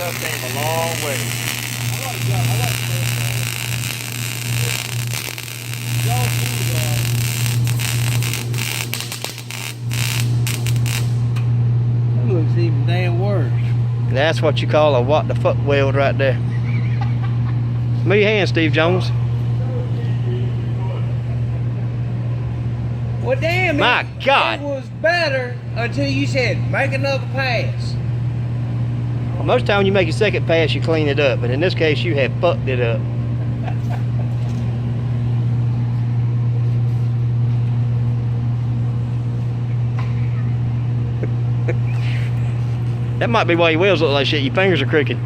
stuff came a long way. That looks even damn worse. That's what you call a what the fuck weld right there. Move your hand, Steve Jones. Well, damn it. My God. It was better until you said, make another pass. Well, most time when you make a second pass, you clean it up. But in this case, you have fucked it up. That might be why your wheels look like shit. Your fingers are crooked.